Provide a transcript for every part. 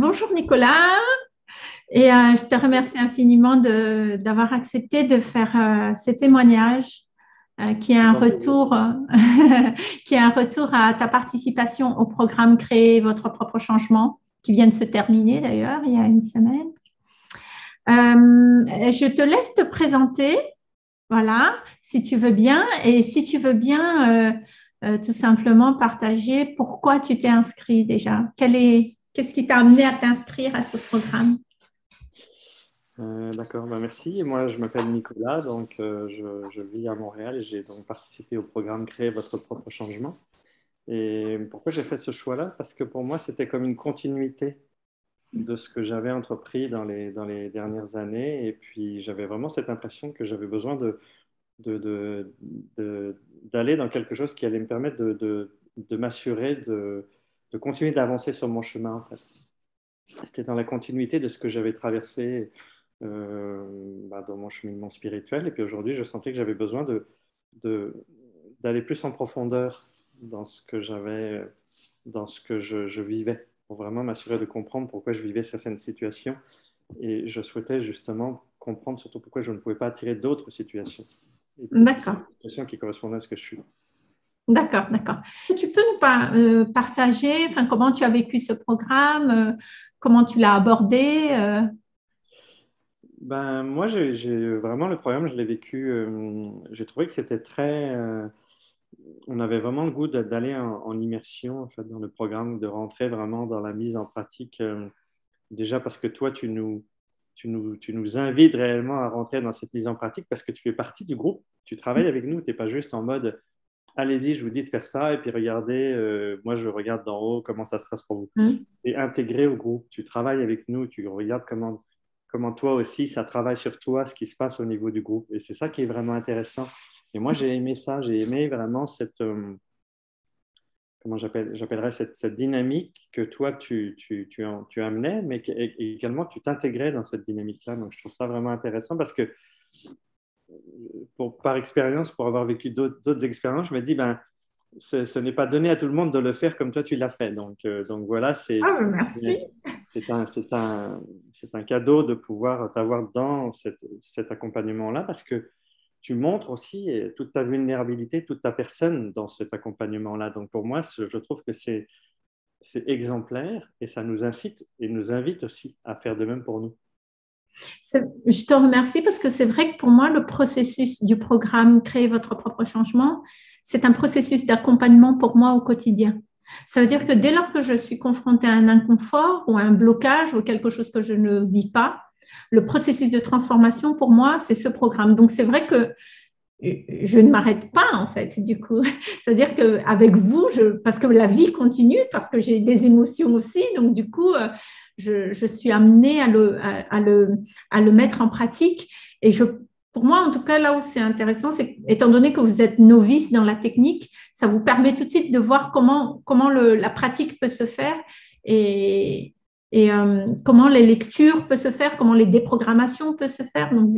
Bonjour Nicolas, je te remercie infiniment d'avoir accepté de faire ce témoignage qui est un J'en prie. retour, qui est un retour à ta participation au programme Créer votre propre changement, qui vient de se terminer d'ailleurs il y a une semaine. Je te laisse te présenter, voilà, si tu veux bien, et si tu veux bien tout simplement partager pourquoi tu t'es inscrit déjà. Qu'est-ce qui t'a amené à t'inscrire à ce programme? D'accord, bah, merci. Moi, je m'appelle Nicolas, donc je vis à Montréal et j'ai donc participé au programme Créer votre propre changement. Et pourquoi j'ai fait ce choix-là? Parce que pour moi, c'était comme une continuité de ce que j'avais entrepris dans les dernières années. Et puis, j'avais vraiment cette impression que j'avais besoin de, de- d'aller dans quelque chose qui allait me permettre de m'assurer de continuer d'avancer sur mon chemin, en fait. C'était dans la continuité de ce que j'avais traversé dans mon cheminement spirituel. Et puis aujourd'hui, je sentais que j'avais besoin de- d'aller plus en profondeur dans ce que j'avais, dans ce que je vivais, pour vraiment m'assurer de comprendre pourquoi je vivais certaines situations. Et je souhaitais justement comprendre surtout pourquoi je ne pouvais pas attirer d'autres situations. Et puis, D'accord, des situations qui correspondaient à ce que je suis. d'accord. Tu peux nous partager, enfin, comment tu as vécu ce programme, comment tu l'as abordé, Ben, moi, j'ai vraiment le problème, je l'ai vécu, j'ai trouvé que c'était très, on avait vraiment le goût d'aller en immersion en fait, dans le programme, de rentrer vraiment dans la mise en pratique. Déjà parce que toi, tu nous invites réellement à rentrer dans cette mise en pratique parce que tu fais partie du groupe, tu travailles avec nous, tu n'es pas juste en mode allez-y, je vous dis de faire ça et puis regardez, moi je regarde d'en haut comment ça se passe pour vous. hmm? Tu es intégré au groupe, tu travailles avec nous, tu regardes comment toi aussi ça travaille sur toi, ce qui se passe au niveau du groupe. Et c'est ça qui est vraiment intéressant. Et moi j'ai aimé ça, j'ai aimé vraiment comment j'appellerais cette dynamique que toi, tu amenais, mais également tu t'intégrais dans cette dynamique-là. Donc, je trouve ça vraiment intéressant parce que, par expérience, pour avoir vécu d'autres expériences, je me dis, ben, ce n'est pas donné à tout le monde de le faire comme toi, tu l'as fait. Donc voilà, Ah, merci. c'est un, c'est un, c'est un cadeau de pouvoir t'avoir dans cet accompagnement-là parce que tu montres aussi toute ta vulnérabilité, toute ta personne dans cet accompagnement-là. Donc pour moi, je trouve que c'est exemplaire et ça nous incite et nous invite aussi à faire de même pour nous. Je te remercie parce que c'est vrai que pour moi, le processus du programme Créer votre propre changement, c'est un processus d'accompagnement pour moi au quotidien. Ça veut dire que dès lors que je suis confrontée à un inconfort ou à un blocage ou quelque chose que je ne vis pas, le processus de transformation pour moi, c'est ce programme. Donc c'est vrai que je ne m'arrête pas en fait du coup. C'est-à-dire qu'avec vous, parce que la vie continue, parce que j'ai des émotions aussi, donc du coup, je suis amenée à le mettre en pratique. Et pour moi, en tout cas, là où c'est intéressant, c'est étant donné que vous êtes novice dans la technique, ça vous permet tout de suite de voir comment la pratique peut se faire et comment les lectures peuvent se faire, comment les déprogrammations peuvent se faire. Donc,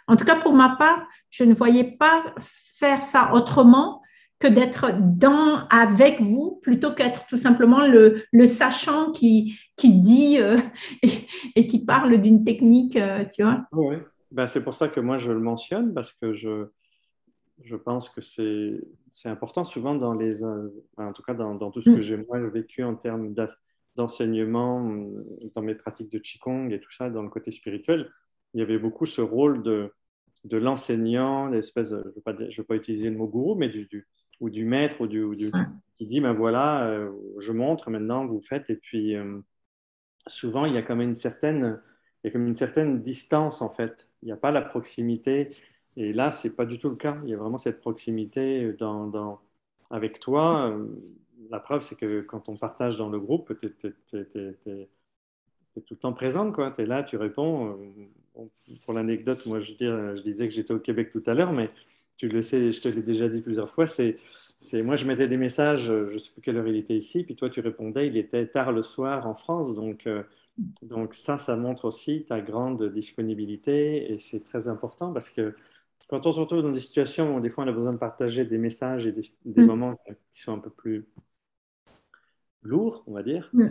en tout cas, pour ma part, je ne voyais pas faire ça autrement que d'être avec vous plutôt qu'être tout simplement le sachant qui dit et, et qui parle d'une technique, tu vois. Oui. Ben, c'est pour ça que moi je le mentionne parce que je pense que c'est important souvent en tout cas dans tout ce que Mm, j'ai moi vécu en termes d'enseignement, dans mes pratiques de Qigong et tout ça, dans le côté spirituel, il y avait beaucoup ce rôle de l'enseignant, l'espèce, je veux pas utiliser le mot gourou, mais ou du maître ouais. qui dit, ben voilà, je montre, maintenant vous faites, et puis souvent il y a comme une certaine distance en fait. Il n'y a pas la proximité. Et là, c'est pas du tout le cas. Il y a vraiment cette proximité avec toi. La preuve, c'est que quand on partage dans le groupe, t'es tout le temps présente, quoi. Tu es là, tu réponds. Bon, pour l'anecdote, moi, je disais que j'étais au Québec tout à l'heure, mais tu le sais, je te l'ai déjà dit plusieurs fois, moi, je mettais des messages, je ne sais plus quelle heure il était ici, puis toi, tu répondais, il était tard le soir en France, donc ça montre aussi ta grande disponibilité et c'est très important parce que quand on se retrouve dans des situations où des fois on a besoin de partager des messages et des Mm, moments qui sont un peu plus lourds, on va dire, mm.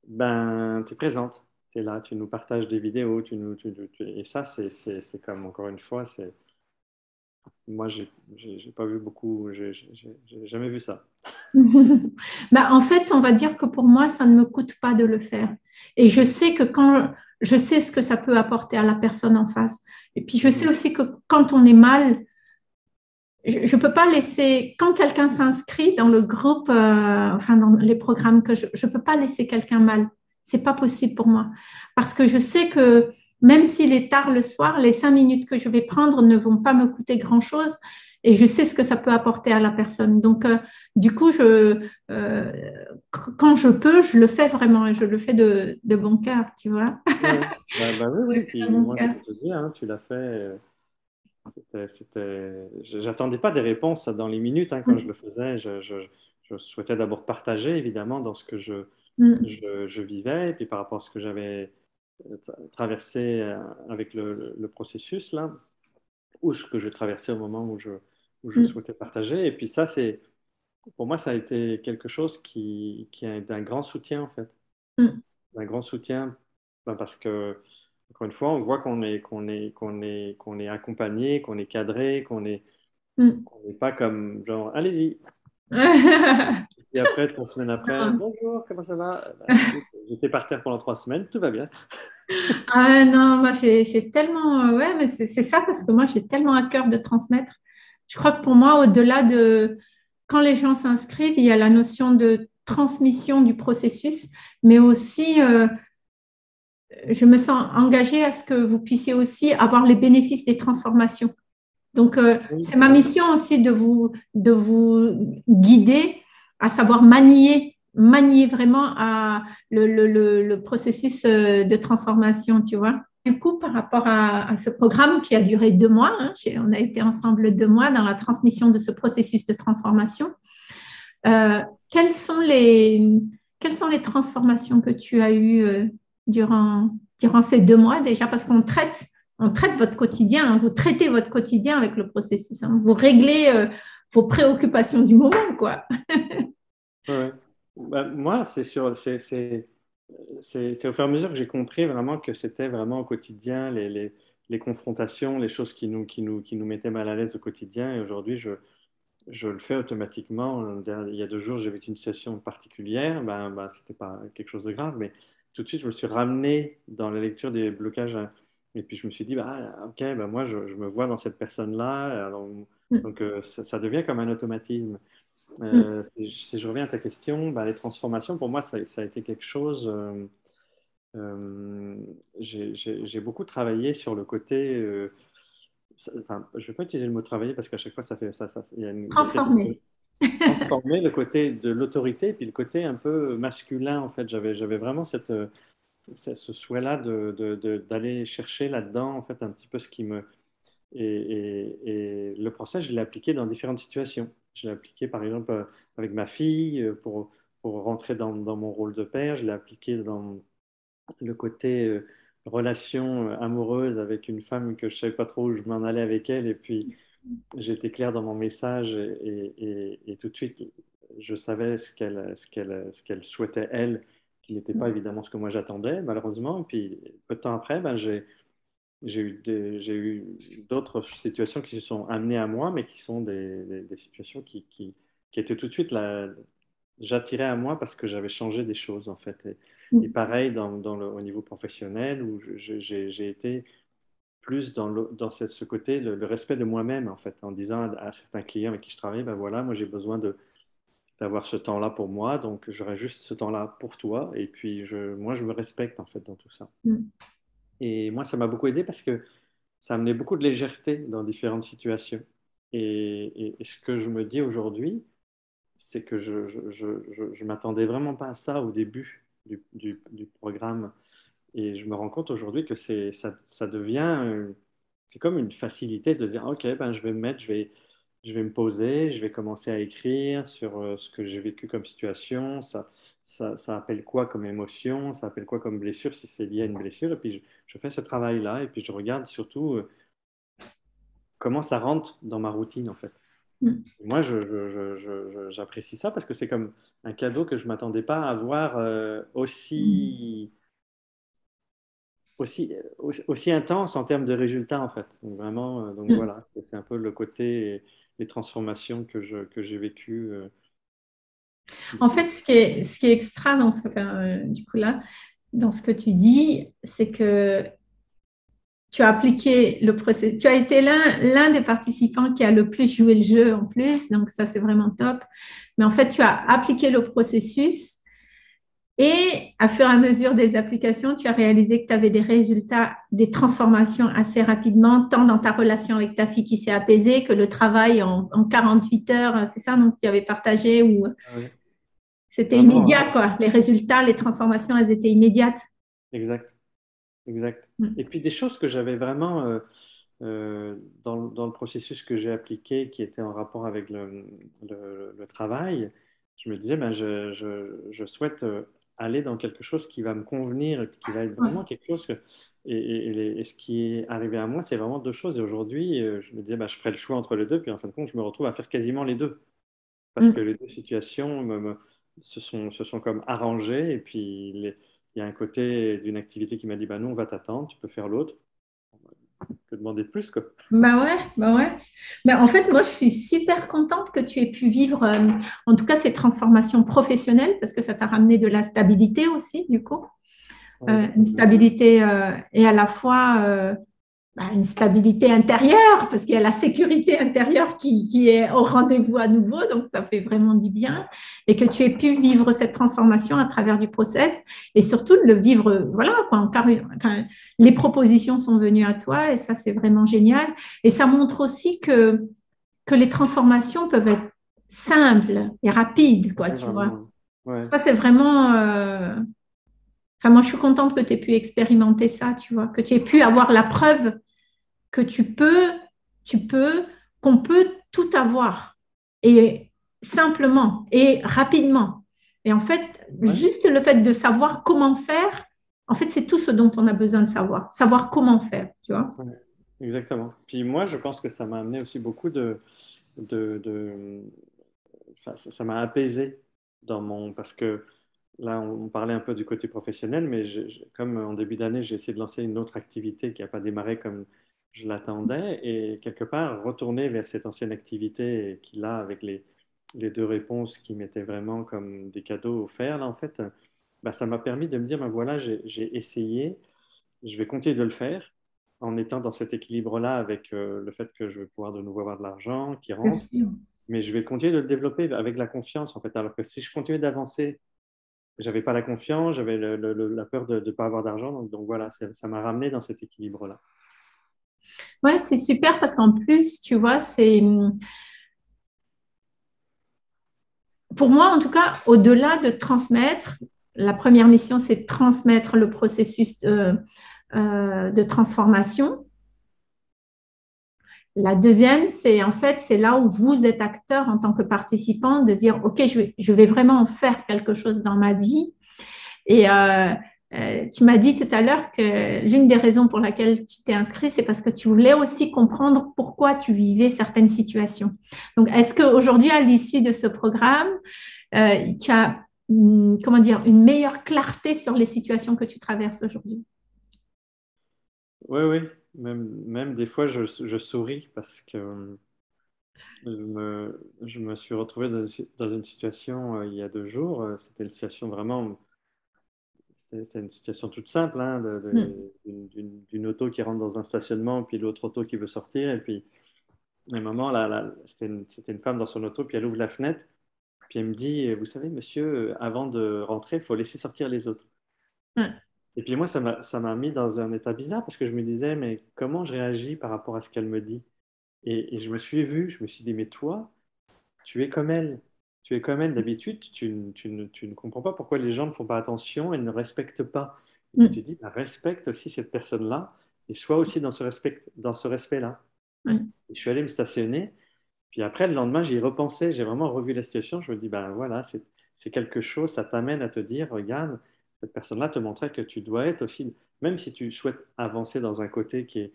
Ben, tu es présente, tu es là, tu nous partages des vidéos, et ça, c'est comme, encore une fois, moi, j'ai pas vu beaucoup, j'ai jamais vu ça. Bah, en fait, on va dire que pour moi, ça ne me coûte pas de le faire. Et je sais que quand je sais ce que ça peut apporter à la personne en face. Et puis, je sais Mhm. aussi que quand on est mal, je ne peux pas laisser, quand quelqu'un s'inscrit dans le groupe, enfin dans les programmes que je ne peux pas laisser quelqu'un mal. C'est pas possible pour moi. Parce que je sais que même s'il est tard le soir, les 5 minutes que je vais prendre ne vont pas me coûter grand-chose et je sais ce que ça peut apporter à la personne. Donc, du coup, euh, quand je peux, je le fais vraiment et je le fais de bon cœur, tu vois. Ouais. Bah oui, Je oui, le fais de puis bon moi, je cœur. peux te dire, hein, tu l'as fait. J'attendais pas des réponses dans les minutes hein, quand je Mm, le faisais. Je souhaitais d'abord partager, évidemment, dans ce que mm, je vivais, et puis par rapport à ce que j'avais traversé avec le processus, là, ou ce que je traversais au moment où je mm, souhaitais partager. Et puis ça, pour moi, ça a été quelque chose qui est d'un grand soutien, en fait. mm, D'un grand soutien, ben, parce que, encore une fois, on voit qu'on est accompagné, qu'on est cadré, mm. qu'on n'est pas comme, genre, allez-y. Et après, 3 semaines après, Non. bonjour, comment ça va? Ben, écoute, j'étais par terre pendant 3 semaines, tout va bien. Ah non, moi j'ai tellement, ouais, mais c'est ça parce que moi j'ai tellement à cœur de transmettre. Je crois que pour moi, au-delà de quand les gens s'inscrivent, il y a la notion de transmission du processus, mais aussi je me sens engagée à ce que vous puissiez aussi avoir les bénéfices des transformations. Donc Oui, c'est ma oui, mission aussi de vous guider à savoir manier vraiment le processus de transformation, tu vois. Du coup, par rapport à ce programme qui a duré 2 mois, hein, on a été ensemble 2 mois dans la transmission de ce processus de transformation. Euh, quelles sont quelles sont les transformations que tu as eues durant ces 2 mois déjà? Parce on traite votre quotidien, hein, vous traitez votre quotidien avec le processus, hein, vous réglez vos préoccupations du moment, quoi. oui. Ouais. Ben, moi, c'est au fur et à mesure que j'ai compris vraiment que c'était vraiment au quotidien les confrontations, les choses qui nous mettaient mal à l'aise au quotidien. Et aujourd'hui, je le fais automatiquement. Il y a 2 jours, j'ai vécu une situation particulière. C'était pas quelque chose de grave, mais tout de suite, je me suis ramené dans la lecture des blocages. Et puis, je me suis dit, ok, moi, je me vois dans cette personne-là. Mm, Donc, ça devient comme un automatisme. mm. Si je reviens à ta question, les transformations, pour moi, ça a été quelque chose. Euh, j'ai beaucoup travaillé sur le côté. Enfin, je ne vais pas utiliser le mot travailler parce qu'à chaque fois, il y a une Transformer. transformer le côté de l'autorité puis le côté un peu masculin en fait. J'avais vraiment ce souhait-là d'aller chercher là-dedans en fait un petit peu ce qui me et le process je l'ai appliqué dans différentes situations. Je l'ai appliqué par exemple avec ma fille pour rentrer dans mon rôle de père. Je l'ai appliqué dans le côté relation amoureuse avec une femme que je savais pas trop où je m'en allais avec elle et puis j'ai été clair dans mon message et tout de suite, je savais ce qu'elle souhaitait, elle, qui n'était pas évidemment ce que moi j'attendais, malheureusement. Et puis, peu de temps après, j'ai eu d'autres situations qui se sont amenées à moi, mais qui sont des situations qui étaient tout de suite là, j'attirais à moi parce que j'avais changé des choses, en fait. Et Mm, pareil au niveau professionnel, où j'ai été plus dans ce côté, le respect de moi-même, en fait, en disant à certains clients avec qui je travaille, ben voilà, moi j'ai besoin d'avoir ce temps-là pour moi, donc j'aurai juste ce temps-là pour toi, et puis moi je me respecte, en fait, dans tout ça. mm, Et moi, ça m'a beaucoup aidé parce que ça amenait beaucoup de légèreté dans différentes situations. Et ce que je me dis aujourd'hui, c'est que je m'attendais vraiment pas à ça au début du programme. Et je me rends compte aujourd'hui que ça devient, c'est comme une facilité de dire, OK, je vais me mettre, je vais me poser, je vais commencer à écrire sur ce que j'ai vécu comme situation, ça appelle quoi comme émotion, ça appelle quoi comme blessure, si c'est lié à une blessure. Et puis je fais ce travail-là et puis je regarde surtout comment ça rentre dans ma routine, en fait. Mm. Moi, j'apprécie ça parce que c'est comme un cadeau que je ne m'attendais pas à avoir Mm. aussi intense en termes de résultats, en fait. Donc, vraiment, donc Mm. voilà, c'est un peu le côté, les transformations que j'ai vécues. En fait, ce qui est extra dans du coup là, dans ce que tu dis, c'est que tu as appliqué le processus, tu as été l'un des participants qui a le plus joué le jeu en plus, donc ça c'est vraiment top. Mais en fait, tu as appliqué le processus et à fur et à mesure des applications, tu as réalisé que tu avais des résultats, des transformations assez rapidement, tant dans ta relation avec ta fille qui s'est apaisée que le travail en 48 heures, c'est ça, donc tu avais partagé ou Ouais. c'était Vraiment, immédiat, quoi. Les résultats, les transformations, elles étaient immédiates. exact, exact. Mm. Et puis des choses que j'avais vraiment dans le processus que j'ai appliqué, qui était en rapport avec le travail, je me disais, ben, je souhaite aller dans quelque chose qui va me convenir, qui va être Ouais. vraiment quelque chose que... Et ce qui est arrivé à moi, c'est vraiment deux choses. Et aujourd'hui, je me disais, ben, je ferai le choix entre les deux. Puis en fin de compte, je me retrouve à faire quasiment les deux. Parce que Mm. les deux situations se sont comme arrangées. Et puis, il y a un côté d'une activité qui m'a dit, ben, nous, on va t'attendre, tu peux faire l'autre. Que demander de plus, quoi. Bah ouais, bah ouais. Mais en fait, moi, je suis super contente que tu aies pu vivre, en tout cas, ces transformations professionnelles, parce que ça t'a ramené de la stabilité aussi, du coup. Oui, Une stabilité et à la fois une stabilité intérieure, parce qu'il y a la sécurité intérieure qui est au rendez-vous à nouveau, donc ça fait vraiment du bien, et que tu aies pu vivre cette transformation à travers du process, et surtout de le vivre, voilà, quand les propositions sont venues à toi, et ça c'est vraiment génial, et ça montre aussi que les transformations peuvent être simples et rapides, quoi, ouais, tu vois. vraiment. Ouais. Ça c'est vraiment... Enfin, moi, je suis contente que tu aies pu expérimenter ça, tu vois, que tu aies pu avoir la preuve que tu peux, qu'on peut tout avoir et simplement et rapidement. Et en fait, Ouais, juste le fait de savoir comment faire, en fait, c'est tout ce dont on a besoin de savoir, savoir comment faire, tu vois. ouais, exactement. Puis moi, je pense que ça m'a amené aussi beaucoup de ça m'a apaisé dans mon, parce que là, on parlait un peu du côté professionnel, mais comme en début d'année, j'ai essayé de lancer une autre activité qui n'a pas démarré comme je l'attendais, et quelque part, retourner vers cette ancienne activité qui, là, avec les deux réponses qui m'étaient vraiment comme des cadeaux offerts, là, en fait, bah, ça m'a permis de me dire, ben voilà, j'ai essayé, je vais continuer de le faire en étant dans cet équilibre-là avec le fait que je vais pouvoir de nouveau avoir de l'argent qui Bien rentre, sûr. mais je vais continuer de le développer avec la confiance, en fait. Alors que si je continuais d'avancer, j'avais pas la confiance, j'avais la peur de ne pas avoir d'argent. Donc voilà, ça m'a ramené dans cet équilibre-là. Ouais, c'est super parce qu'en plus, tu vois, c'est pour moi, en tout cas, au-delà de transmettre, la première mission, c'est de transmettre le processus de transformation. La deuxième, c'est en fait, c'est là où vous êtes acteur en tant que participant de dire, OK, je vais vraiment en faire quelque chose dans ma vie. Et tu m'as dit tout à l'heure que l'une des raisons pour laquelle tu t'es inscrit, c'est parce que tu voulais aussi comprendre pourquoi tu vivais certaines situations. Donc, est-ce qu'aujourd'hui, à l'issue de ce programme, tu as, comment dire, une meilleure clarté sur les situations que tu traverses aujourd'hui? Oui, oui. Même des fois, je souris parce que je me suis retrouvé dans une situation il y a 2 jours. C'était une situation vraiment, c'était une situation toute simple, hein, Mm. d'une auto qui rentre dans un stationnement, puis l'autre auto qui veut sortir. Et puis, à un moment, c'était une femme dans son auto, puis elle ouvre la fenêtre. Puis elle me dit, vous savez, monsieur, avant de rentrer, il faut laisser sortir les autres. Mm. Et puis moi, ça m'a mis dans un état bizarre parce que je me disais, mais comment je réagis par rapport à ce qu'elle me dit? Et je me suis vu, je me suis dit, mais toi, tu es comme elle. Tu es comme elle d'habitude, tu ne comprends pas pourquoi les gens ne font pas attention et ne respectent pas. Et tu te Mm. dis, bah, respecte aussi cette personne-là et sois aussi dans ce respect-là. Mm. Et je suis allé me stationner. Puis après, le lendemain, j'y repensais, j'ai vraiment revu la situation. Je me dis, ben voilà, c'est quelque chose, ça t'amène à te dire, regarde, cette personne-là te montrait que tu dois être aussi, même si tu souhaites avancer dans un côté qui est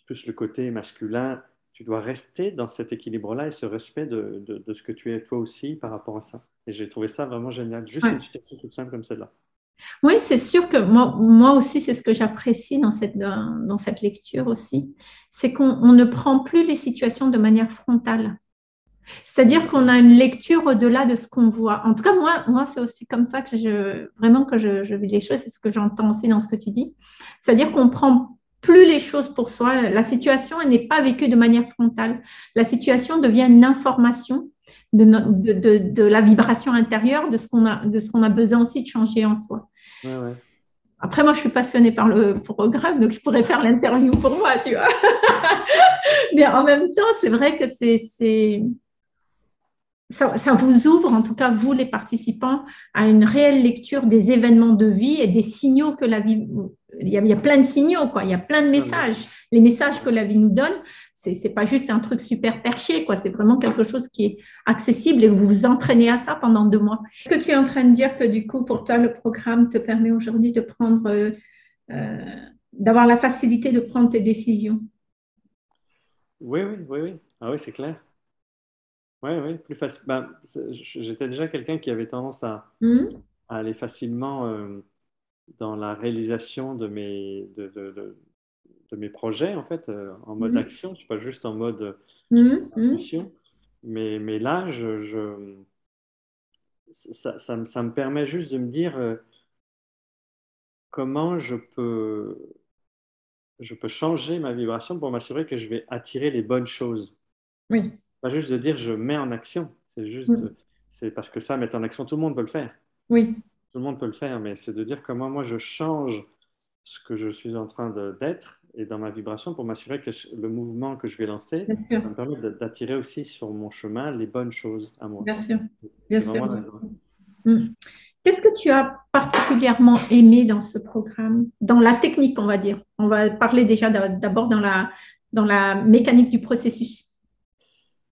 plus le côté masculin, tu dois rester dans cet équilibre-là et ce respect de ce que tu es toi aussi par rapport à ça. Et j'ai trouvé ça vraiment génial. Juste une Ouais. situation toute simple comme celle-là. Oui, c'est sûr que moi aussi, c'est ce que j'apprécie dans cette lecture aussi, c'est qu'on ne prend plus les situations de manière frontale. C'est-à-dire qu'on a une lecture au-delà de ce qu'on voit. En tout cas, moi c'est aussi comme ça que je vis les choses, c'est ce que j'entends aussi dans ce que tu dis. C'est-à-dire qu'on prend plus les choses pour soi. La situation, elle n'est pas vécue de manière frontale. La situation devient une information de la vibration intérieure, de ce qu'on a besoin aussi de changer en soi. Ouais, ouais. Après, moi, je suis passionnée par le programme, donc je pourrais faire l'interview pour moi, tu vois. Mais en même temps, c'est vrai que ça vous ouvre, en tout cas vous les participants, à une réelle lecture des événements de vie et des signaux que la vie... Il y a plein de signaux, quoi. Il y a plein de Ouais, ouais. messages. Les messages que la vie nous donne, c'est pas juste un truc super perché, quoi. C'est vraiment quelque chose qui est accessible et vous vous entraînez à ça pendant 2 mois. Est-ce que tu es en train de dire que du coup, pour toi, le programme te permet aujourd'hui de prendre, d'avoir la facilité de prendre tes décisions? Oui, oui, oui, oui. Ah oui, c'est clair. Oui, oui, plus facile. Ben, j'étais déjà quelqu'un qui avait tendance Hmm. à aller facilement dans la réalisation de mes projets, en fait, en mode Hmm. action. Je ne suis pas juste en mode Hmm. Hmm. intuition. Mais là, ça me permet juste de me dire comment je peux changer ma vibration pour m'assurer que je vais attirer les bonnes choses. Oui. Pas juste de dire je mets en action. C'est juste, Hmm. c'est parce que ça, mettre en action, tout le monde peut le faire. Oui, Tout le monde peut le faire, mais c'est de dire comment moi je change ce que je suis en train d'être et dans ma vibration pour m'assurer que le mouvement que je vais lancer bien sûr. va me permettre d'attirer aussi sur mon chemin les bonnes choses à moi. Bien sûr, bien C'est sûr. vraiment la grande. Mm. Qu'est-ce que tu as particulièrement aimé dans ce programme, dans la technique, on va dire? On va parler déjà d'abord dans la mécanique du processus.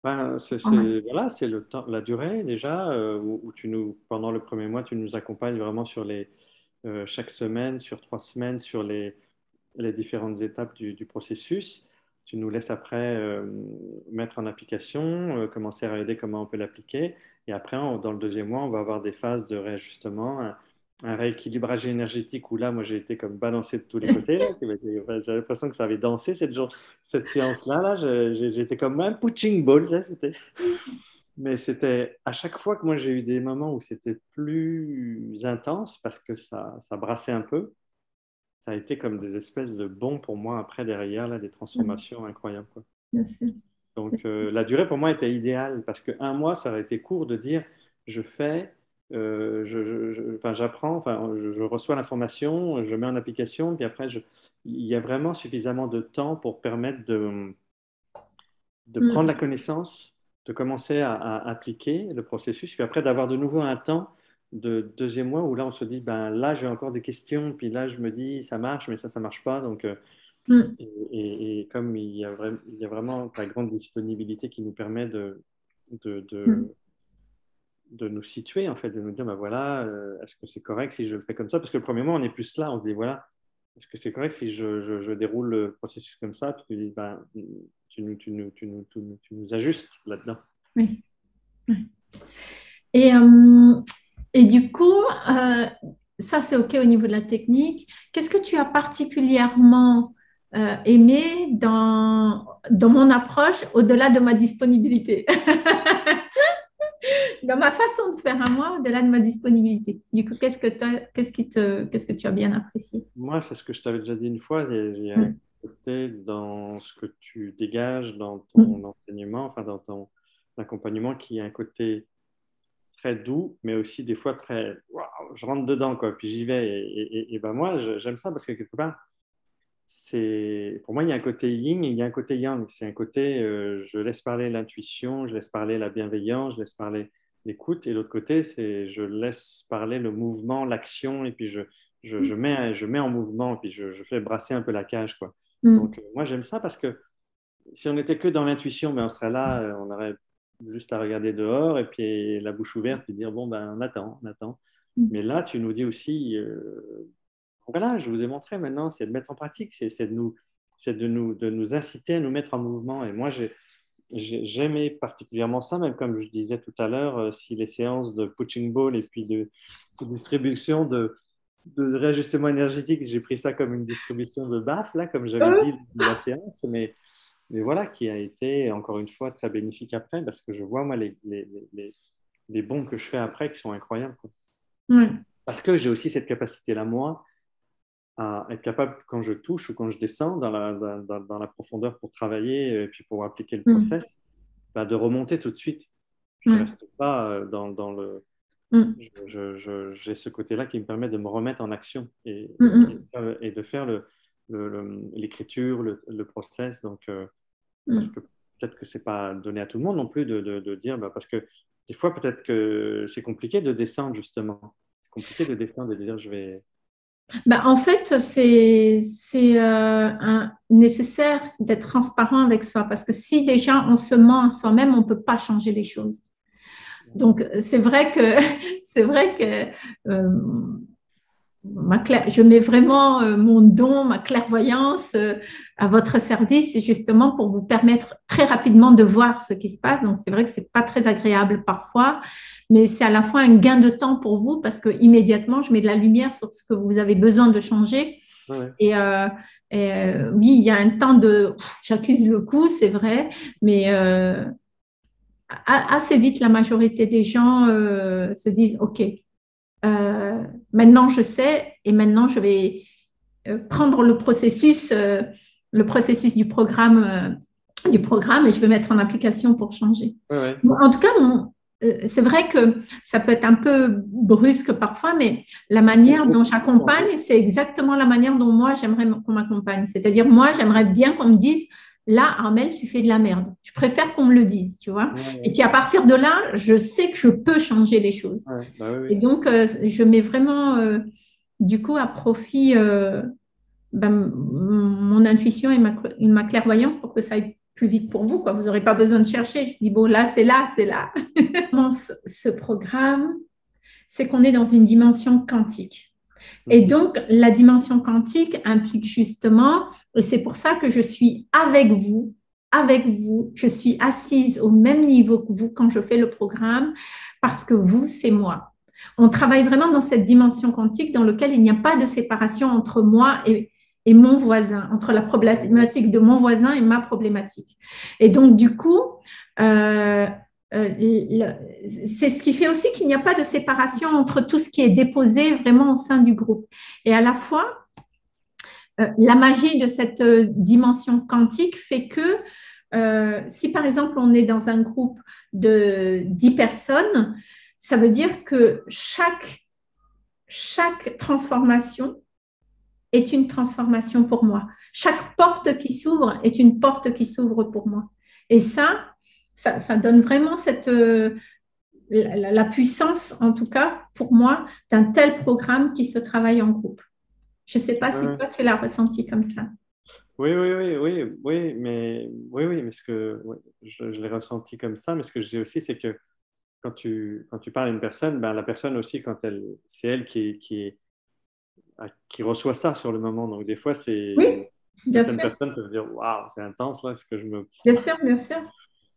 Ben, Ouais. voilà, c'est le temps, la durée déjà, où pendant le premier mois, tu nous accompagnes vraiment chaque semaine, sur 3 semaines, sur les différentes étapes du processus. Tu nous laisses après mettre en application, commencer à regarder comment on peut l'appliquer. Et après, dans le deuxième mois, on va avoir des phases de réajustement, un rééquilibrage énergétique où là, moi, j'ai été comme balancé de tous les côtés. Là. J'avais l'impression que ça avait dansé cette séance-là. Là. J'étais comme un punching ball. Là. Mais c'était à chaque fois que moi, j'ai eu des moments où c'était plus intense parce que ça brassait un peu, ça a été comme des espèces de bons pour moi après derrière, là, des Mm. transformations incroyables, quoi. Bien sûr. Donc la durée pour moi était idéale parce qu'un mois, ça aurait été court de dire je fais, enfin, j'apprends, enfin, je reçois l'information, je mets en application, puis après, il y a vraiment suffisamment de temps pour permettre de prendre la Mm. connaissance, de commencer à appliquer le processus, puis après d'avoir de nouveau un temps de deuxième mois où là on se dit, ben là j'ai encore des questions, puis là je me dis ça marche, mais ça marche pas. Donc, Mm. et comme il y a vraiment ta grande disponibilité qui nous permet de, Mm. de, de nous situer, en fait, de nous dire, ben voilà, est-ce que c'est correct si je le fais comme ça? Parce que le premier mois, on est plus là, on se dit, voilà, est-ce que c'est correct si je déroule le processus comme ça? Puis tu dis, ben, tu nous ajustes là-dedans. Oui. Oui. Et, euh, et du coup, ça c'est OK au niveau de la technique. Qu'est-ce que tu as particulièrement aimé dans mon approche au-delà de ma disponibilité? Dans ma façon de faire à moi, au-delà de ma disponibilité. Du coup, qu'est-ce que tu as bien apprécié? Moi, c'est ce que je t'avais déjà dit une fois, il y a un Mm. côté dans ce que tu dégages dans ton Mm. enseignement, enfin dans ton accompagnement, qui a un côté très doux, mais aussi des fois très, waouh, je rentre dedans, quoi, puis j'y vais. Et ben moi, j'aime ça parce que quelque part, pour moi, il y a un côté yin et il y a un côté yang. C'est un côté, je laisse parler l'intuition, je laisse parler la bienveillance, je laisse parler l'écoute. Et l'autre côté, c'est je laisse parler le mouvement, l'action, et puis je mets en mouvement, puis je fais brasser un peu la cage, quoi. Mm. Donc, moi, j'aime ça parce que si on n'était que dans l'intuition, ben, on serait là, on aurait juste à regarder dehors et puis la bouche ouverte, puis dire, bon, ben, on attend, on attend. Mm. Mais là, tu nous dis aussi, voilà, je vous ai montré maintenant, c'est de mettre en pratique, c'est de nous inciter à nous mettre en mouvement. Et moi, j'aimais particulièrement ça, même comme je disais tout à l'heure, si les séances de punching ball et puis de distribution de réajustement énergétique, j'ai pris ça comme une distribution de baffes, là, comme j'avais dit de la séance, mais voilà, qui a été encore une fois très bénéfique après, parce que je vois, moi, les bons que je fais après qui sont incroyables, quoi. Ouais. Parce que j'ai aussi cette capacité-là, moi, à être capable, quand je touche ou quand je descends dans la profondeur pour travailler et puis pour appliquer le Mm. process, bah, de remonter tout de suite. Je ne Ouais. reste pas dans le... Mm. J'ai ce côté-là qui me permet de me remettre en action Mm, mm, et de faire l'écriture, le process. Donc, parce mm. que peut-être que ce n'est pas donné à tout le monde non plus de dire, bah, parce que des fois, peut-être que c'est compliqué de descendre, justement. C'est compliqué de descendre et de dire, je vais... Bah, en fait, c'est nécessaire d'être transparent avec soi parce que si déjà on se ment à soi-même, on ne peut pas changer les choses. Donc, c'est vrai que, c'est vrai que je mets vraiment mon don, ma clairvoyance à votre service, justement pour vous permettre très rapidement de voir ce qui se passe. Donc, c'est vrai que c'est pas très agréable parfois, mais c'est à la fois un gain de temps pour vous parce que immédiatement, je mets de la lumière sur ce que vous avez besoin de changer. Ouais. Et, oui, il y a un temps de, j'accuse le coup, c'est vrai, mais assez vite, la majorité des gens se disent, OK, maintenant je sais et maintenant je vais prendre le processus du programme et je vais mettre en application pour changer. Ouais. En tout cas, c'est vrai que ça peut être un peu brusque parfois, mais la manière dont j'accompagne, c'est exactement la manière dont moi j'aimerais qu'on m'accompagne. C'est-à-dire, moi, j'aimerais bien qu'on me dise, là, Armelle, tu fais de la merde. Je préfère qu'on me le dise, tu vois. Et puis à partir de là, je sais que je peux changer les choses. Bah Et donc, je mets vraiment, du coup, à profit mon intuition et ma clairvoyance pour que ça aille plus vite pour vous, quoi. Vous n'aurez pas besoin de chercher. Je dis, bon, là, c'est là, c'est là. Ce programme, c'est qu'on est dans une dimension quantique. Et donc, la dimension quantique implique justement, et c'est pour ça que je suis avec vous, je suis assise au même niveau que vous quand je fais le programme, parce que vous, c'est moi. On travaille vraiment dans cette dimension quantique dans laquelle il n'y a pas de séparation entre moi et mon voisin, entre la problématique de mon voisin et ma problématique. Et donc, du coup, c'est ce qui fait aussi qu'il n'y a pas de séparation entre tout ce qui est déposé vraiment au sein du groupe. Et à la fois, la magie de cette dimension quantique fait que si par exemple on est dans un groupe de 10 personnes, ça veut dire que chaque transformation est une transformation pour moi. Chaque porte qui s'ouvre est une porte qui s'ouvre pour moi. Et ça donne vraiment la puissance, en tout cas pour moi, d'un tel programme qui se travaille en groupe. Je ne sais pas si toi, tu l'as ressenti comme ça. Oui, mais ouais, je l'ai ressenti comme ça, mais ce que je dis aussi, c'est que quand tu parles à une personne, ben, la personne aussi, c'est elle qui reçoit ça sur le moment. Donc, des fois, Oui, bien certaines sûr. personnes peuvent dire, waouh, c'est intense, là, ce que je me. Bien sûr, bien sûr.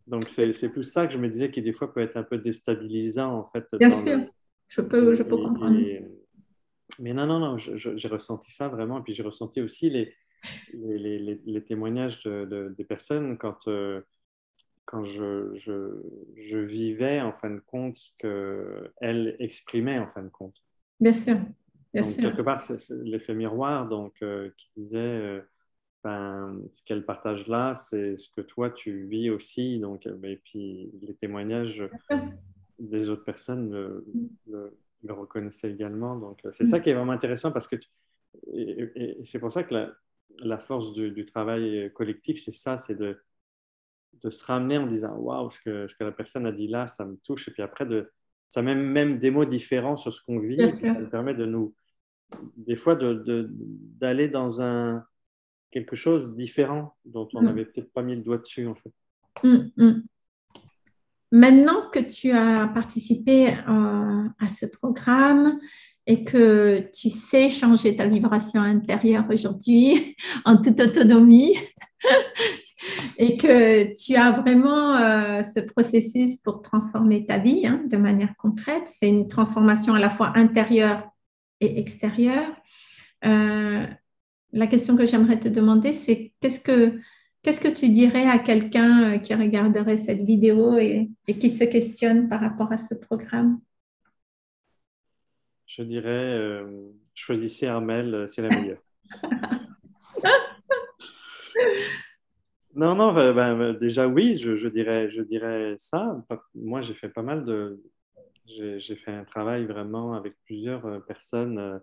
Donc, c'est plus ça que je me disais qui, des fois, peut être un peu déstabilisant, en fait, Bien dans sûr, le. je peux comprendre. Mais non, j'ai ressenti ça vraiment. Et puis, j'ai ressenti aussi les témoignages des personnes quand je vivais, en fin de compte, ce qu'elles exprimaient, en fin de compte. Bien sûr, bien Donc, sûr. quelque part, c'est l'effet miroir, donc, qui disait, ben, ce qu'elle partage là, c'est ce que toi, tu vis aussi. Donc, et puis, les témoignages des autres personnes le reconnaissaient également. Donc, c'est ça qui est vraiment intéressant parce que, et c'est pour ça que la force du travail collectif, c'est ça, c'est de se ramener en disant, waouh, ce que la personne a dit là, ça me touche. Et puis après, ça met même des mots différents sur ce qu'on vit. Bien Et puis, sûr. ça me permet des fois, d'aller dans quelque chose de différent dont on n'avait peut-être pas mis le doigt dessus, en fait. Maintenant que tu as participé à ce programme et que tu sais changer ta vibration intérieure aujourd'hui en toute autonomie et que tu as vraiment ce processus pour transformer ta vie hein, de manière concrète. C'est une transformation à la fois intérieure et extérieure. Euh, la question que j'aimerais te demander, c'est qu'est-ce que tu dirais à quelqu'un qui regarderait cette vidéo et qui se questionne par rapport à ce programme? Je dirais, choisissez Armel, c'est la meilleure. Non, non, déjà oui, je dirais ça. Moi, j'ai fait pas mal de, j'ai fait un travail vraiment avec plusieurs personnes,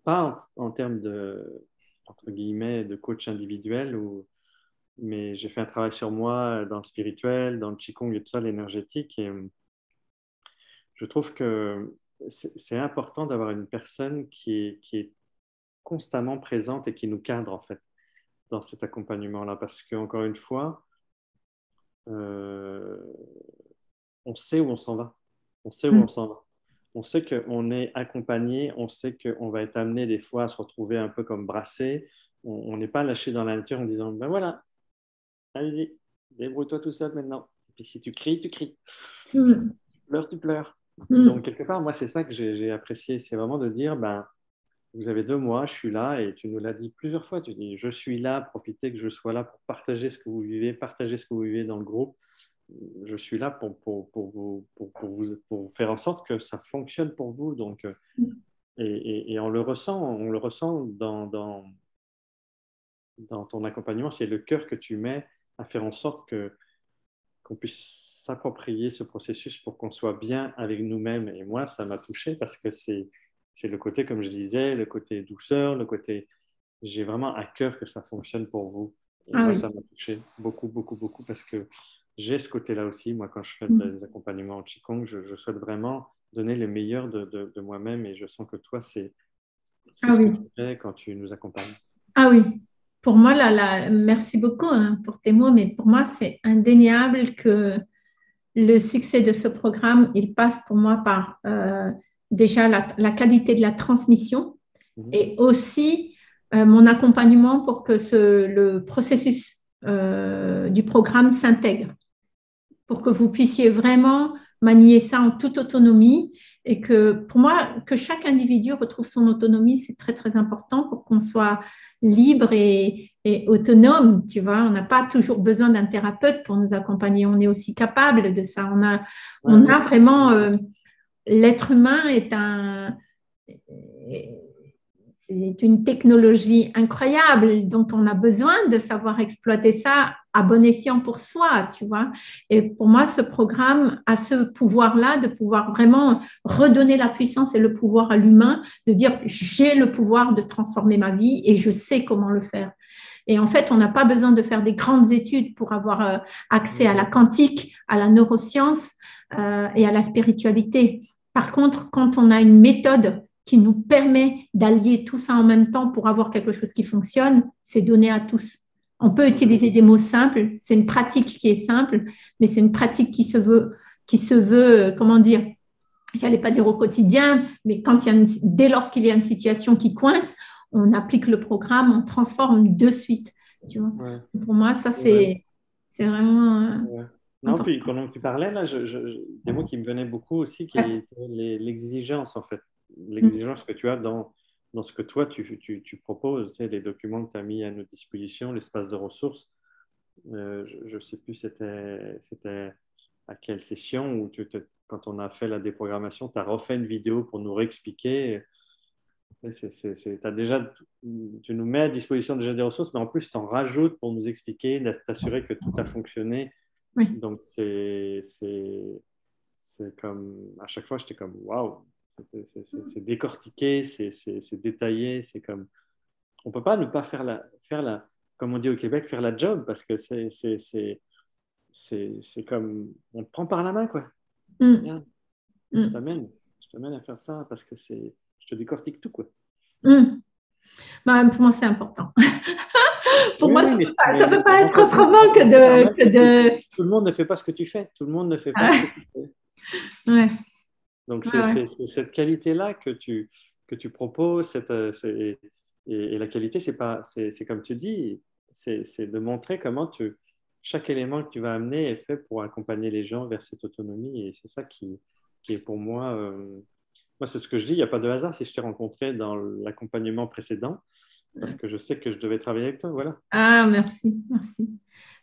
pas en termes de, entre guillemets, de coach individuel, mais j'ai fait un travail sur moi dans le spirituel, dans le Qigong et tout ça, l'énergétique. Et je trouve que c'est important d'avoir une personne qui est constamment présente et qui nous cadre, en fait, dans cet accompagnement-là. Parce qu'encore une fois, euh, on sait où on s'en va. On sait où on s'en va. On sait qu'on est accompagné, on sait qu'on va être amené des fois à se retrouver un peu comme brassé. On n'est pas lâché dans la nature en disant, ben voilà, allez-y, débrouille-toi tout seul maintenant. Et puis si tu cries, tu cries. Si Mm. tu pleures, tu pleures. Donc, Mm. quelque part, moi, c'est ça que j'ai apprécié. C'est vraiment de dire, ben, vous avez 2 mois, je suis là, et tu nous l'as dit plusieurs fois. Tu dis, je suis là, profitez que je sois là pour partager ce que vous vivez, partager ce que vous vivez dans le groupe. Je suis là pour vous faire en sorte que ça fonctionne pour vous. Donc, et on le ressent dans ton accompagnement, c'est le cœur que tu mets à faire en sorte qu'on puisse s'approprier ce processus pour qu'on soit bien avec nous-mêmes. Et moi, ça m'a touché parce que c'est le côté, comme je disais, le côté douceur, le côté, j'ai vraiment à cœur que ça fonctionne pour vous. Et Ah moi, oui. ça m'a touché beaucoup, beaucoup, beaucoup parce que j'ai ce côté-là aussi. Moi, quand je fais Mm. des accompagnements en Qigong, je souhaite vraiment donner le meilleur de moi-même et je sens que toi, c'est Ah ce que oui. tu fais quand tu nous accompagnes. Ah oui. Pour moi, merci beaucoup hein, pour tes mots, mais pour moi, c'est indéniable que le succès de ce programme, il passe pour moi par déjà la qualité de la transmission Mhm. et aussi mon accompagnement pour que le processus du programme s'intègre, pour que vous puissiez vraiment manier ça en toute autonomie et que pour moi, que chaque individu retrouve son autonomie, c'est très, très important pour qu'on soit libre et autonome, tu vois. On n'a pas toujours besoin d'un thérapeute pour nous accompagner. On est aussi capable de ça. Ouais, On a ouais. vraiment, l'être humain c'est une technologie incroyable dont on a besoin de savoir exploiter ça à bon escient pour soi, tu vois. Et pour moi, ce programme a ce pouvoir-là de pouvoir vraiment redonner la puissance et le pouvoir à l'humain, de dire j'ai le pouvoir de transformer ma vie et je sais comment le faire. Et en fait, on n'a pas besoin de faire des grandes études pour avoir accès à la quantique, à la neuroscience et à la spiritualité. Par contre, quand on a une méthode qui nous permet d'allier tout ça en même temps pour avoir quelque chose qui fonctionne, c'est donné à tous. On peut utiliser des mots simples, c'est une pratique qui est simple, mais c'est une pratique qui se veut, comment dire, j'allais pas dire au quotidien, mais dès lors qu'il y a une situation qui coince, on applique le programme, on transforme de suite. Tu vois. Ouais, Pour moi, ça, ouais, c'est vraiment ouais. Non, puis important. pendant que tu parlais, là, des mots qui me venaient beaucoup aussi, qui Ouais. étaient l'exigence, en fait. Mm. L'exigence que tu as dans ce que toi, tu proposes, tu sais, les documents que tu as mis à notre disposition, l'espace de ressources. Je ne sais plus c'était à quelle session où quand on a fait la déprogrammation, tu as refait une vidéo pour nous réexpliquer. T'as déjà, tu nous mets à disposition déjà des ressources, mais en plus, tu en rajoutes pour nous expliquer, t'assurer que tout a fonctionné. Oui. Donc, c'est comme, à chaque fois, j'étais comme, waouh, c'est décortiqué, c'est détaillé, c'est comme, on peut pas ne pas comme on dit au Québec, faire la job, parce que c'est comme, on te prend par la main, quoi. Mm. Regarde, Mm. je t'amène à faire ça, parce que je te décortique tout, quoi. Mm. Bah, pour moi, c'est important. Pour Oui, moi, oui, ça peut mais pas être rends-toi compte, autrement Armel, que de... tout le monde ne fait pas ce que tu fais. Tout le monde ne fait pas ce que Ah, tu fais. ouais, Donc, ouais, ouais. c'est cette qualité-là que que tu proposes, et la qualité, c'est comme tu dis, c'est de montrer comment chaque élément que tu vas amener est fait pour accompagner les gens vers cette autonomie. Et c'est ça qui est pour moi, moi, c'est ce que je dis, il n'y a pas de hasard si je t'ai rencontré dans l'accompagnement précédent, parce que je sais que je devais travailler avec toi, voilà. Ah, merci, merci.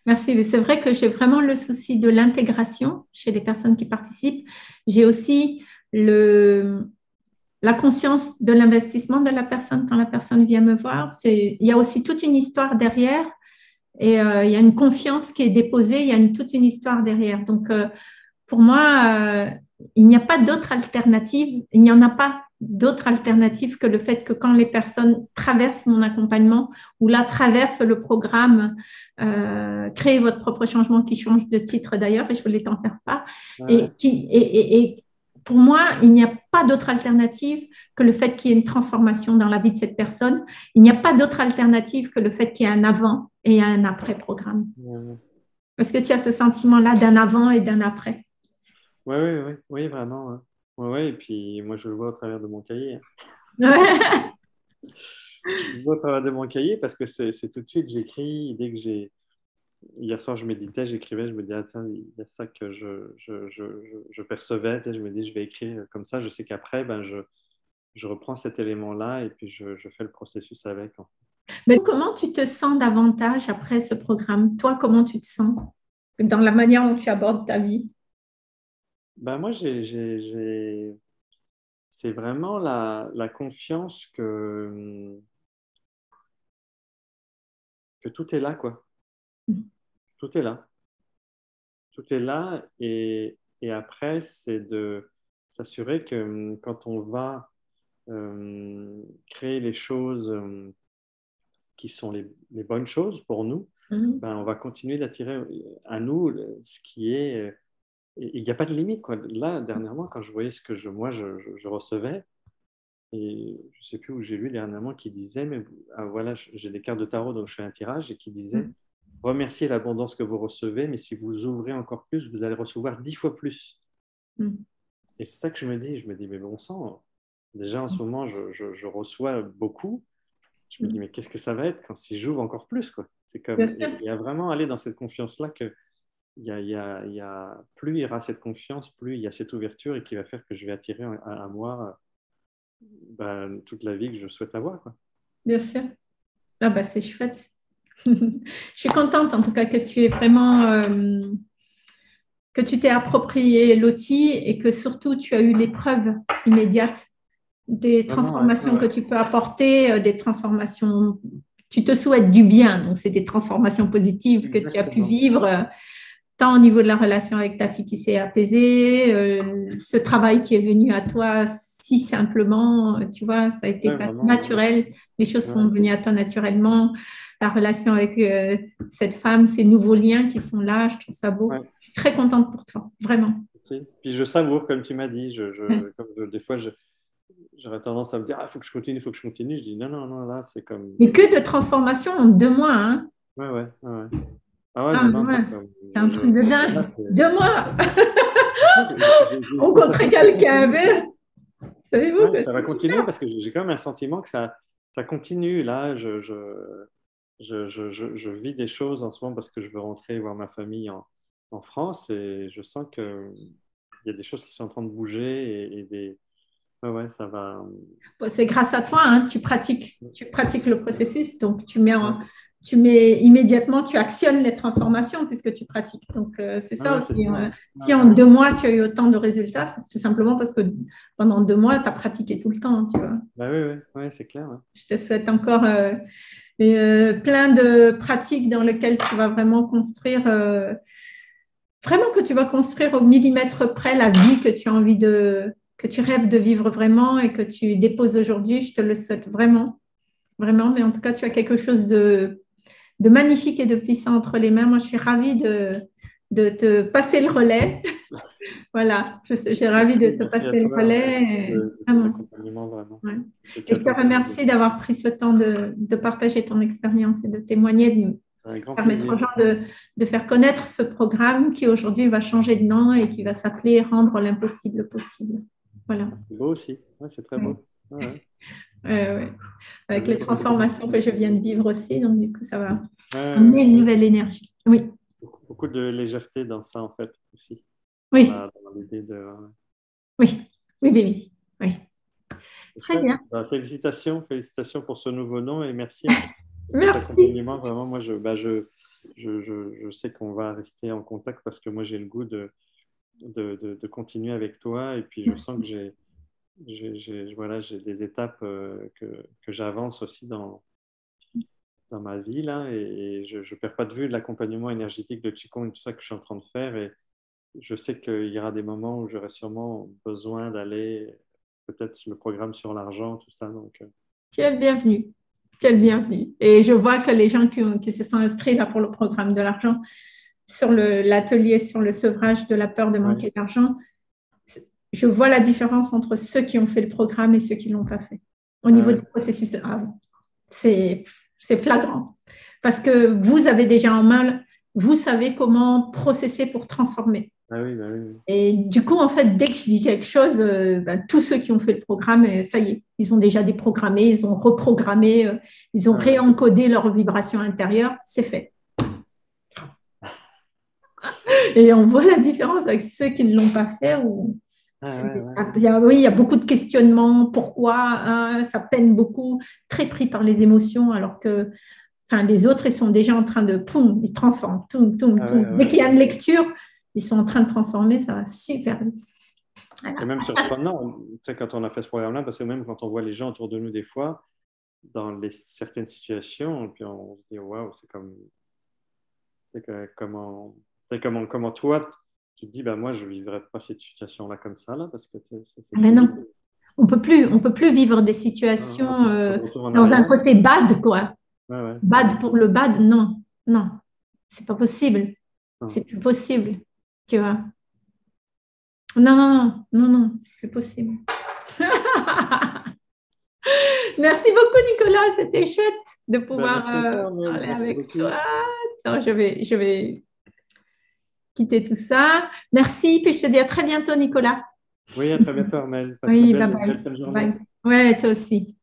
Merci. Mais c'est vrai que j'ai vraiment le souci de l'intégration chez les personnes qui participent. J'ai aussi la conscience de l'investissement de la personne quand la personne vient me voir. Il y a aussi toute une histoire derrière et il y a une confiance qui est déposée, il y a toute une histoire derrière. Donc, pour moi, il n'y a pas d'autre alternative. Il n'y en a pas d'autre alternative que le fait que quand les personnes traversent mon accompagnement ou là traversent le programme, créez votre propre changement qui change de titre d'ailleurs, et je voulais t'en faire part. Ouais. Et pour moi, il n'y a pas d'autre alternative que le fait qu'il y ait une transformation dans la vie de cette personne. Il n'y a pas d'autre alternative que le fait qu'il y ait un avant et un après programme. Ouais. Est-ce que tu as ce sentiment-là d'un avant et d'un après? Oui, oui, oui, oui, vraiment. Ouais. Ouais, ouais, et puis moi, je le vois au travers de mon cahier. Ouais. Je le vois au travers de mon cahier parce que c'est tout de suite, j'écris. Dès que j'ai. Hier soir, je méditais, j'écrivais, je me dis, ah tiens, il y a ça que je percevais. Tu sais, je me dis, je vais écrire comme ça. Je sais qu'après, ben, je reprends cet élément-là et puis je fais le processus avec. Mais comment tu te sens davantage après ce programme? Toi, comment tu te sens dans la manière dont tu abordes ta vie? Ben, moi, c'est vraiment la confiance que tout est là, quoi. Tout est là. Tout est là et après, c'est de s'assurer que quand on va créer les choses qui sont les bonnes choses pour nous, Mhm. ben, on va continuer d'attirer à nous ce qui est. Il n'y a pas de limite, quoi. Là, dernièrement, quand je voyais ce que je recevais, et je ne sais plus où j'ai lu dernièrement qui disait, mais voilà, j'ai des cartes de tarot, donc je fais un tirage, et qui disait, remerciez l'abondance que vous recevez, mais si vous ouvrez encore plus, vous allez recevoir 10 fois plus. Mhm. Et c'est ça que je me dis, mais bon sang, déjà en ce moment, je reçois beaucoup. Je me dis, mais qu'est-ce que ça va être quand si j'ouvre encore plus, quoi. C'est Bien comme, sûr. il y a vraiment aller dans cette confiance-là que plus il y aura cette confiance, plus il y a cette ouverture et qui va faire que je vais attirer à moi ben, toute la vie que je souhaite avoir, quoi. Bien sûr. Ah bah, c'est chouette. Je suis contente en tout cas que tu aies vraiment que tu t'es approprié l'outil et que surtout tu as eu l'épreuve immédiate des Vraiment, ouais, ouais, transformations que ouais. tu peux apporter, des transformations, tu te souhaites du bien, donc c'est des transformations positives que tu as pu Exactement. vivre, tant au niveau de la relation avec ta fille qui s'est apaisée, ce travail qui est venu à toi si simplement, tu vois, ça a été Ouais, vraiment, vraiment. naturel, les choses Ouais, sont venues à toi naturellement, la relation avec cette femme, ces nouveaux liens qui sont là, je trouve ça beau. ouais. Je suis très contente pour toi, vraiment. Merci. Puis je savoure, comme tu m'as dit, Ouais. des fois, j'aurais tendance à me dire, ah, il faut que je continue, il faut que je continue. Je dis, non, non, non, là, c'est comme, Mais que de transformation en 2 mois, hein. ouais, ouais, ouais, ouais. Ah ouais, Ah, non, non, ouais, c'est comme, c'est un truc de là, dingue. c'est, 2 mois, franchement, j'ai une rencontrer sensation que ça quelqu'un, continue, quoi. mais savez-vous Ouais, que ça va c'est continuer super. parce que j'ai quand même un sentiment que ça continue. Là, je vis des choses en ce moment parce que je veux rentrer voir ma famille en France et je sens qu'il y a des choses qui sont en train de bouger ouais, ouais, ça va. Bon, c'est grâce à toi, hein, tu pratiques le processus, donc Ouais, tu mets immédiatement, tu actionnes les transformations puisque tu pratiques. Donc, c'est ouais, ça ouais, c'est aussi, ça. hein. Ouais, Si ouais, en 2 mois, tu as eu autant de résultats, c'est tout simplement parce que pendant 2 mois, tu as pratiqué tout le temps, tu vois. bah oui, oui, ouais, c'est clair. Ouais. Je te souhaite encore plein de pratiques dans lesquelles tu vas vraiment construire, vraiment que tu vas construire au millimètre près la vie que tu as envie que tu rêves de vivre vraiment et que tu déposes aujourd'hui. Je te le souhaite vraiment, vraiment. Mais en tout cas, tu as quelque chose de magnifique et de puissant entre les mains. Moi, je suis ravie de te passer le relais. Voilà, j'ai ravie de Merci, te merci à passer le toi. relais. Merci de cet Vraiment. accompagnement, vraiment. Ouais. C'est Et à je te toi pour nous. remercie d'avoir pris ce temps de partager ton expérience et de témoigner, de C'est un grand permettre aux plaisir. gens de faire connaître ce programme qui aujourd'hui va changer de nom et qui va s'appeler Rendre l'impossible possible. Voilà. C'est beau aussi. Ouais, c'est très Ouais. beau. Ouais, Ouais. t'as Avec vu, les transformations que je viens de vivre aussi, donc du coup, ça va amener ouais, une nouvelle énergie. Oui, beaucoup de légèreté dans ça, en fait, aussi, oui, dans l'idée de... oui, oui, oui, oui. Oui. C'est Très chouette. bien. Bah, félicitations pour ce nouveau nom et merci hein, pour cet Merci. accompagnement. Vraiment, moi, je sais qu'on va rester en contact parce que moi, j'ai le goût de continuer avec toi et puis je sens que voilà, j'ai des étapes que j'avance aussi dans ma vie là et je ne perds pas de vue l'accompagnement énergétique de Qigong et tout ça que je suis en train de faire et je sais qu'il y aura des moments où j'aurai sûrement besoin d'aller peut-être le programme sur l'argent, tout ça. Donc, Tu es le bienvenu. Tu es le bienvenu. Et je vois que les gens qui se sont inscrits là pour le programme de l'argent, sur l'atelier sur le sevrage de la peur de ouais, manquer d'argent, je vois la différence entre ceux qui ont fait le programme et ceux qui ne l'ont pas fait. Au ah niveau ouais, du processus de c'est flagrant. Parce que vous avez déjà en main, vous savez comment processer pour transformer. ah oui, bah oui, oui. Et du coup, en fait, dès que je dis quelque chose, tous ceux qui ont fait le programme, ça y est, ils ont déjà déprogrammé, ils ont reprogrammé, ils ont Ah ouais, réencodé leur vibration intérieure, c'est fait. Et on voit la différence avec ceux qui ne l'ont pas fait. ah ouais, ouais. Oui, il y a beaucoup de questionnements. Pourquoi hein, ça peine beaucoup, très pris par les émotions, alors que enfin, les autres, ils sont déjà en train de, poum, ils transforment, toum, toum, Ah ouais, toum. Dès ouais. qu'il y a une lecture, ils sont en train de transformer, ça va super vite. C'est Voilà. même surprenant, tu sais, quand on a fait ce programme-là, parce que même quand on voit les gens autour de nous des fois, dans certaines situations, puis on se dit, waouh, comment toi, tu te dis, bah, moi, je ne vivrais pas cette situation-là comme ça, là, parce que c'est Mais fou vite. non, on peut plus vivre des On n'a situations plus de retour en dans un arrière. côté bad, quoi. Ouais, ouais, Bad pour le bad, non, non, c'est pas possible. ouais. C'est plus possible, tu vois. Non, non, non, non, non, c'est plus possible. Merci beaucoup, Nicolas. C'était chouette de Ben, pouvoir merci à toi, Armel. parler Merci avec beaucoup. toi. Attends, je vais quitter tout ça. Merci, puis je te dis à très bientôt, Nicolas. Oui, à très bientôt, Armel. Passe une Oui, bye belle, bye. belle fin de journée. Bye. Ouais, toi aussi.